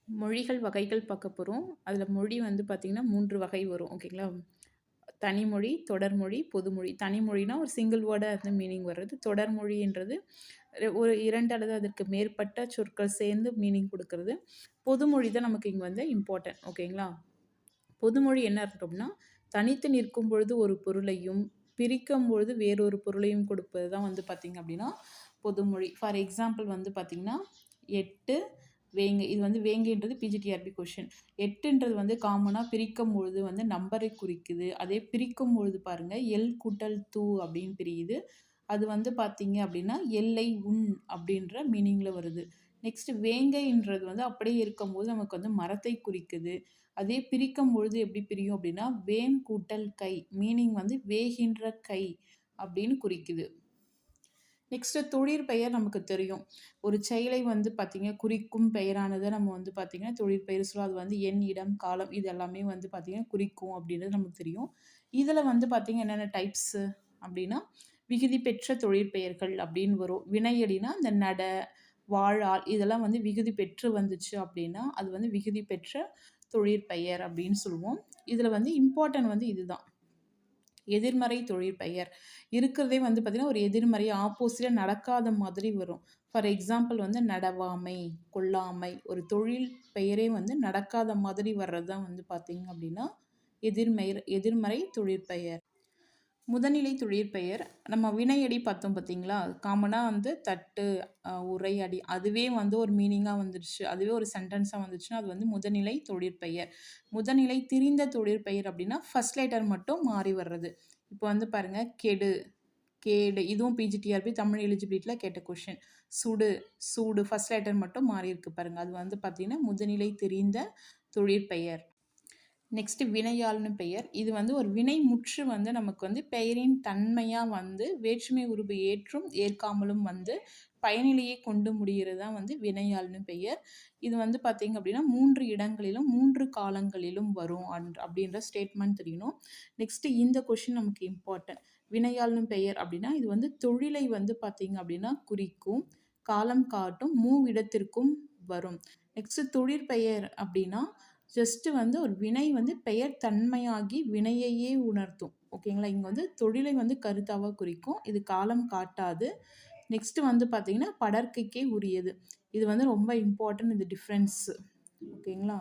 மொழிகள் வகைகள் பார்க்க போகிறோம். அதில் மொழி வந்து பார்த்திங்கன்னா 3 வகை வரும். ஓகேங்களா? தனிமொழி, தொடர்மொழி, பொதுமொழி. தனிமொழினா ஒரு சிங்கிள் வேர்டா இருந்து மீனிங் வர்றது. தொடர்மொழின்றது ஒரு 2 அல்லது அதற்கு மேற்பட்ட சொற்கள் சேர்ந்து மீனிங் குடுக்குறது. பொதுமொழி தான் நமக்கு இங்க வந்து இம்பார்ட்டன்ட். ஓகேங்களா? பொதுமொழி என்ன அர்த்தம் அப்படின்னா, தனித்து நிற்கும் பொழுது ஒரு பொருளையும், பிரிக்கும் பொழுது வேறொரு பொருளையும் கொடுப்பது தான் வந்து பார்த்திங்க அப்படின்னா பொதுமொழி. ஃபார் எக்ஸாம்பிள் வந்து பார்த்திங்கன்னா, 8 வேங்கை. இது வந்து வேங்கைன்றது பிஜிடிஆர்பி கொஷின். 8ன்றது வந்து காமனா பிரிக்கும் பொழுது வந்து நம்பரை குறிக்குது. அதே பிரிக்கும் பொழுது பாருங்க, எல் கூட்டல் தூ அப்படின்னு பிரியுது. அது வந்து பார்த்தீங்க அப்படின்னா, எல்லை உன் அப்படின்ற மீனிங்ல வருது. நெக்ஸ்ட் வேங்கைன்றது வந்து அப்படியே இருக்கும்போது நமக்கு வந்து மரத்தை குறிக்குது. அதே பிரிக்கும் பொழுது எப்படி பிரியும் அப்படின்னா, வேம் கூட்டல் கை. மீனிங் வந்து வேகின்ற கை அப்படின்னு குறிக்குது. நெக்ஸ்ட்டு தொழிற்பெயர் நமக்கு தெரியும். ஒரு செயலை வந்து பார்த்தீங்க குறிக்கும் பெயரானத நம்ம வந்து பார்த்தீங்கன்னா, தொழிற்பெயர் சொல்லுவோம். அது வந்து எண், இடம், காலம் இது எல்லாமே வந்து பார்த்தீங்கன்னா குறிக்கும் அப்படின்றது நமக்கு தெரியும். இதில வந்து பார்த்தீங்க என்னென்ன டைப்ஸு அப்படின்னா, விகுதி பெற்ற தொழிற்பெயர்கள் அப்படின்னு வரும். வினையடினா இந்த நட, வாழாள் இதெல்லாம் வந்து விகுதி பெற்று வந்துச்சு அப்படின்னா, அது வந்து விகுதி பெற்ற தொழிற்பெயர் அப்படின்னு சொல்லுவோம். இதில வந்து இம்பார்ட்டன்ட் வந்து இதுதான். எதிர்மறை தொழிற்பெயர் இருக்கிறதே வந்து பார்த்திங்கன்னா, ஒரு எதிர்மறை ஆப்போசிட்டா நடக்காத மாதிரி வரும். ஃபார் எக்ஸாம்பிள் வந்து நடவாமை, கொல்லாமை ஒரு தொழில் பெயரே வந்து நடக்காத மாதிரி வர்றது தான் வந்து பார்த்திங்க அப்படின்னா, எதிர்மறை தொழிற்பெயர். முதல்நிலை தொழிற்பெயர் நம்ம வினையடி பார்த்தோம் பார்த்தீங்களா? காமனா வந்து தட்டு, உரை, அடி அதுவே வந்து ஒரு மீனிங்கா வந்துருச்சு. அதுவே ஒரு சென்டென்ஸா வந்துச்சுன்னா, அது வந்து முதல்நிலை தொழிற்பெயர். முதல்நிலை திரிந்த தொழிற்பெயர் அப்படின்னா, ஃபர்ஸ்ட் லெட்டர் மட்டும் மாறி வர்றது. இப்போ வந்து பாருங்க, கெடு, கேடு இதுவும் பிஜிடிஆர்பி தமிழ் எலிஜிபிலிட்டில கேட்ட கொஸ்டின். சுடு, சூடு ஃபர்ஸ்ட் லெட்டர் மட்டும் மாறி இருக்கு பாருங்க. அது வந்து பார்த்தீங்கன்னா, முதல்நிலை திரிந்த தொழிற்பெயர். நெக்ஸ்ட் வினையாள்னு பெயர். இது வந்து ஒரு வினை முற்று வந்து நமக்கு வந்து பெயரின் தன்மையா வந்து வேற்றுமை உருபு ஏற்றும் ஏற்காமலும் வந்து பயனிலையை கொண்டு முடிகிறது தான் வந்து வினையாள்னு பெயர். இது வந்து பார்த்தீங்க அப்படின்னா 3 இடங்களிலும் 3 காலங்களிலும் வரும் அப்படின்ற ஸ்டேட்மெண்ட் தெரியணும். நெக்ஸ்ட் இந்த கொஷின் நமக்கு இம்பார்ட்டன்ட். வினையாள்னு பெயர் அப்படின்னா இது வந்து தொழிலை வந்து பார்த்தீங்க அப்படின்னா குறிக்கும், காலம் காட்டும், மூவிடத்திற்கும் வரும். நெக்ஸ்ட் தொழிற்பெயர் அப்படின்னா ஜஸ்ட் வந்து ஒரு வினை வந்து பெயர் தன்மையாகி வினையையே உணர்த்தும். ஓகேங்களா? இங்கே வந்து தொழிலை வந்து கருத்தாவா குறிக்கும். இது காலம் காட்டாது. நெக்ஸ்ட் வந்து பார்த்தீங்கன்னா, படர்க்கைக்கே உரியது. இது வந்து ரொம்ப இம்பார்ட்டன்ட் இந்த டிஃப்ரென்ஸ். ஓகேங்களா?